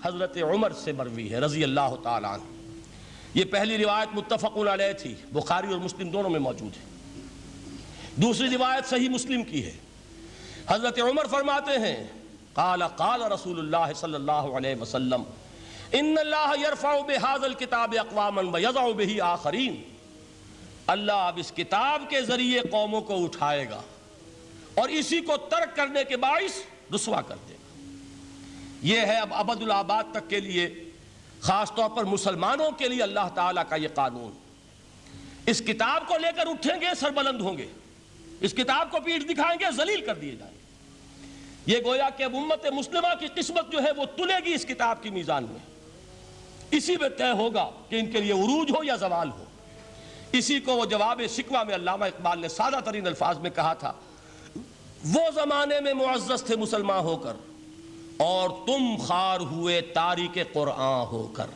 حضرت عمر سے مروی ہے رضی اللہ تعالیٰ عنہ. یہ پہلی روایت متفق علیہ تھی، بخاری اور مسلم دونوں میں موجود ہے. دوسری روایت صحیح مسلم کی ہے. حضرت عمر فرماتے ہیں قال قال رسول اللہ صلی اللہ علیہ وسلم ان اللہ یرفع بہذا الکتاب اقواما ویضع بہ آخرین. اللہ اب اس کتاب کے ذریعے قوموں کو اٹھائے گا اور اسی کو ترک کرنے کے باعث رسوا کر دے گا. یہ ہے اب ابد الآباد تک کے لیے، خاص طور پر مسلمانوں کے لیے اللہ تعالیٰ کا یہ قانون. اس کتاب کو لے کر اٹھیں گے سربلند ہوں گے، اس کتاب کو پیٹھ دکھائیں گے ذلیل کر دیے جائیں گے. یہ گویا کہ اب امت مسلمہ کی قسمت جو ہے وہ تلے گی اس کتاب کی میزان میں. اسی میں طے ہوگا کہ ان کے لیے عروج ہو یا زوال ہو. اسی کو وہ جواب شکوہ میں علامہ اقبال نے سادہ ترین الفاظ میں کہا تھا، وہ زمانے میں معزز تھے مسلمان ہو کر اور تم خوار ہوئے تاریک قرآن ہو کر.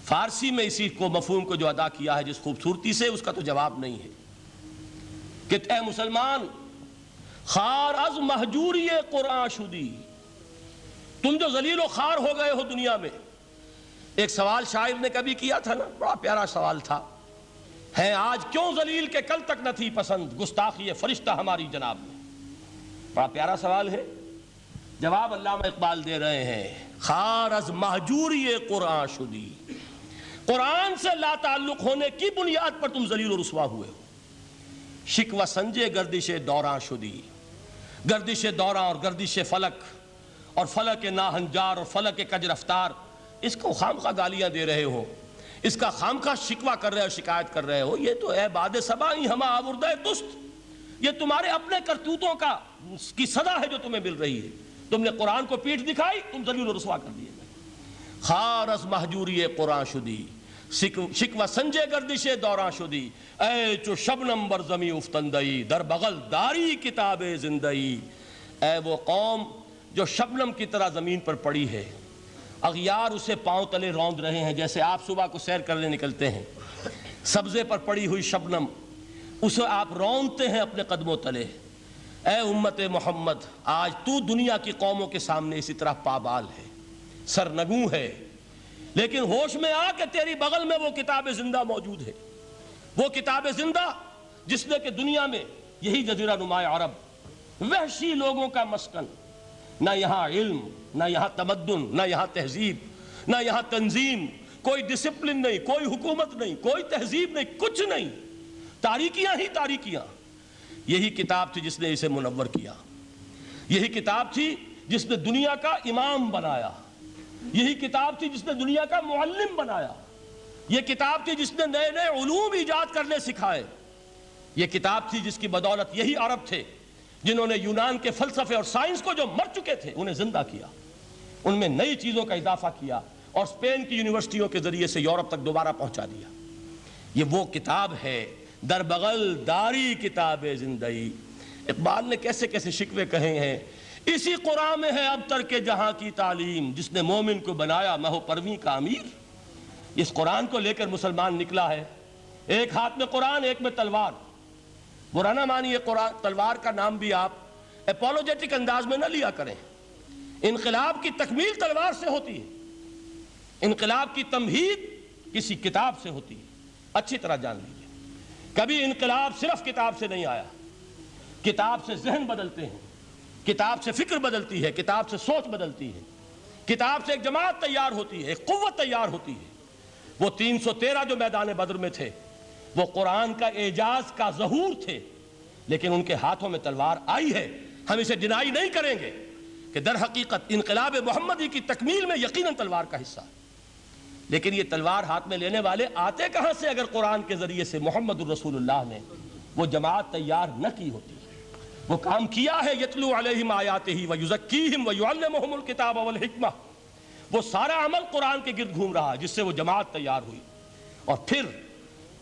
فارسی میں اسی کو مفہوم کو جو ادا کیا ہے جس خوبصورتی سے، اس کا تو جواب نہیں ہے کہ اے مسلمان خار از مہجوری قرآن شدی، تم جو ذلیل و خوار ہو گئے ہو دنیا میں. ایک سوال شاعر نے کبھی کیا تھا نا، بڑا پیارا سوال تھا، ہے آج کیوں ذلیل کہ کل تک نہ تھی پسند گستاخی فرشتہ ہماری جناب میں. بڑا پیارا سوال ہے. جواب علامہ اقبال دے رہے ہیں خار از مہجوری قرآن شدی، قرآن سے لا تعلق ہونے کی بنیاد پر تم ذلیل و رسوا ہوئے ہو. شکوہ سنجے گردش دوراں شدی، گردش دوراں اور گردش فلک اور فلک ناہنجار اور فلک کج رفتار، اس کو خامخواہ گالیاں دے رہے ہو، اس کا خامخواہ شکوہ کر رہے ہو، شکایت کر رہے ہو. یہ تو اے باد صبائی ہما آوردہ دست، یہ تمہارے اپنے کرتوتوں کی صدا ہے جو تمہیں مل رہی ہے. تم نے قرآن کو پیٹھ دکھائی، تم ذلیل و رسوا کر دیے گئے. خار از مہجوری قرآن شدی، شکوہ سنجے گردش دوراں شدی، اے چو شبنم بر زمیں افتندئی در بغل داری کتاب زندئی. اے وہ قوم جو شبنم کی طرح زمین پر پڑی ہے، اغیار اسے پاؤں تلے روند رہے ہیں. جیسے آپ صبح کو سیر کرنے نکلتے ہیں، سبزے پر پڑی ہوئی شبنم اسے آپ روندتے ہیں اپنے قدموں تلے. اے امت محمد، آج تو دنیا کی قوموں کے سامنے اسی طرح پابال ہے، سرنگوں ہے، لیکن ہوش میں آ کہ تیری بغل میں وہ کتاب زندہ موجود ہے. وہ کتاب زندہ جس نے کہ دنیا میں یہی جزیرہ نما عرب، وحشی لوگوں کا مسکن، نہ یہاں علم، نہ یہاں تمدن، نہ یہاں تہذیب، نہ یہاں تنظیم، کوئی ڈسپلن نہیں، کوئی حکومت نہیں، کوئی تہذیب نہیں، کچھ نہیں، تاریکیاں ہی تاریکیاں. یہی کتاب تھی جس نے اسے منور کیا. یہی کتاب تھی جس نے دنیا کا امام بنایا. یہی کتاب تھی جس نے دنیا کا معلم بنایا. یہ کتاب تھی جس نے نئے نئے علوم ایجاد کرنے سکھائے. یہ کتاب تھی جس کی بدولت یہی عرب تھے جنہوں نے یونان کے فلسفے اور سائنس کو جو مر چکے تھے انہیں زندہ کیا، ان میں نئی چیزوں کا اضافہ کیا اور اسپین کی یونیورسٹیوں کے ذریعے سے یورپ تک دوبارہ پہنچا دیا. یہ وہ کتاب ہے، در بغل داری کتاب زندئی. اقبال نے کیسے کیسے شکوے کہے ہیں. اسی قرآن میں ہے اب ترک جہاں کی تعلیم، جس نے مومن کو بنایا مہو پرویں کا امیر. اس قرآن کو لے کر مسلمان نکلا ہے، ایک ہاتھ میں قرآن، ایک میں تلوار. برا نہ مانیے، قرآن تلوار کا نام بھی آپ اپولوجیٹک انداز میں نہ لیا کریں. انقلاب کی تکمیل تلوار سے ہوتی ہے، انقلاب کی تمہید کسی کتاب سے ہوتی ہے. اچھی طرح جان لیجیے، کبھی انقلاب صرف کتاب سے نہیں آیا. کتاب سے ذہن بدلتے ہیں، کتاب سے فکر بدلتی ہے، کتاب سے سوچ بدلتی ہے، کتاب سے ایک جماعت تیار ہوتی ہے، ایک قوت تیار ہوتی ہے. وہ 313 جو میدان بدر میں تھے وہ قرآن کا اعجاز کا ظہور تھے، لیکن ان کے ہاتھوں میں تلوار آئی ہے. ہم اسے ڈینائی نہیں کریں گے کہ در حقیقت انقلاب محمدی کی تکمیل میں یقیناً تلوار کا حصہ ہے. لیکن یہ تلوار ہاتھ میں لینے والے آتے کہاں سے اگر قرآن کے ذریعے سے محمد الرسول اللہ نے وہ جماعت تیار نہ کی ہوتی. وہ کام کیا ہے، یتلو علیہم آیاتہ ویزکیہم ویعلمہم الکتاب والحکمہ. وہ سارا عمل قرآن کے گرد گھوم رہا جس سے وہ جماعت تیار ہوئی. اور پھر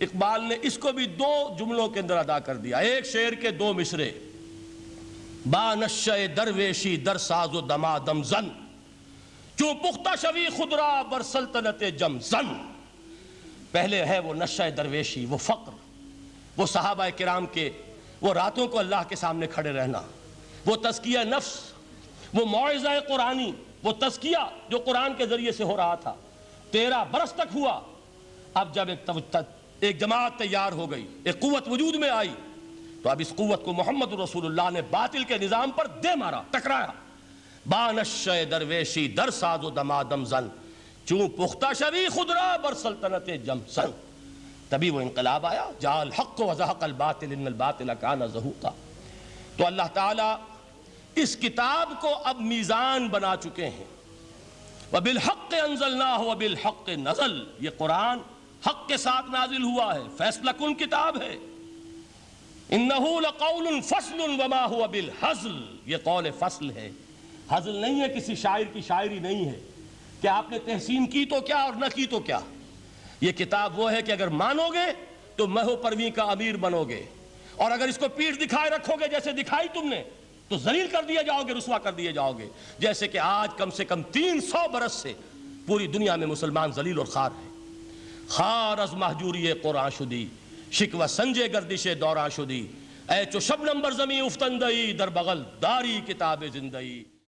اقبال نے اس کو بھی 2 جملوں کے اندر ادا کر دیا. ایک شعر کے 2 مصرے، با نشہ درویشی در ساز و دما دم زن، چوں پختہ شوی خود را بر سلطنت جم زن. پہلے ہے وہ نشہ درویشی، وہ فقر، وہ صحابہ کرام کے وہ راتوں کو اللہ کے سامنے کھڑے رہنا، وہ تزکیہ نفس، وہ موعظہ قرآنی، وہ تزکیہ جو قرآن کے ذریعے سے ہو رہا تھا 13 برس تک ہوا. اب جب ایک جماعت تیار ہو گئی, ایک قوت وجود میں آئی, تو اب اس قوت کو محمد رسول اللہ نے باطل کے نظام پر دے مارا, ٹکرایا. بانش درویشی در ساز و دمادم زن, چون پختہ شوی خود را بر سلطنت جم سن. تبھی وہ انقلاب آیا, جاء الحق وزہق الباطل ان الباطل کان زہوقا. تو اللہ تعالیٰ اس کتاب کو اب میزان بنا چکے ہیں. وَبِالْحَقِّ أَنزَلْنَاهُ وَبِالْحَقِّ نَزَلَ, یہ قرآن حق کے ساتھ نازل ہوا ہے, فیصلہ کن کتاب ہے. إِنَّهُ لَقَوْلٌ فَصْلٌ وَمَا هُوَ بِالْحَزْلِ, یہ قول فصل ہے, حزل نہیں ہے, کسی شاعر کی شاعری نہیں ہے کہ آپ نے تحسین کی تو کیا اور نہ کی تو کیا. یہ کتاب وہ ہے کہ اگر مانو گے تو مہو پرویں کا امیر بنو گے, اور اگر اس کو پیٹھ دکھائے رکھو گے جیسے دکھائی تم نے تو ذلیل کر دیے جاؤ گے, رسوا کر دیے جاؤ گے, جیسے کہ آج کم سے کم 300 برس سے پوری دنیا میں مسلمان ذلیل اور خوار ہیں. خار از محجوری قرآن شدی, شکوہ سنجے گردش دوران شدی, اے چو شبنم بر زمین افتندئی, در بغل داری کتاب زندئی.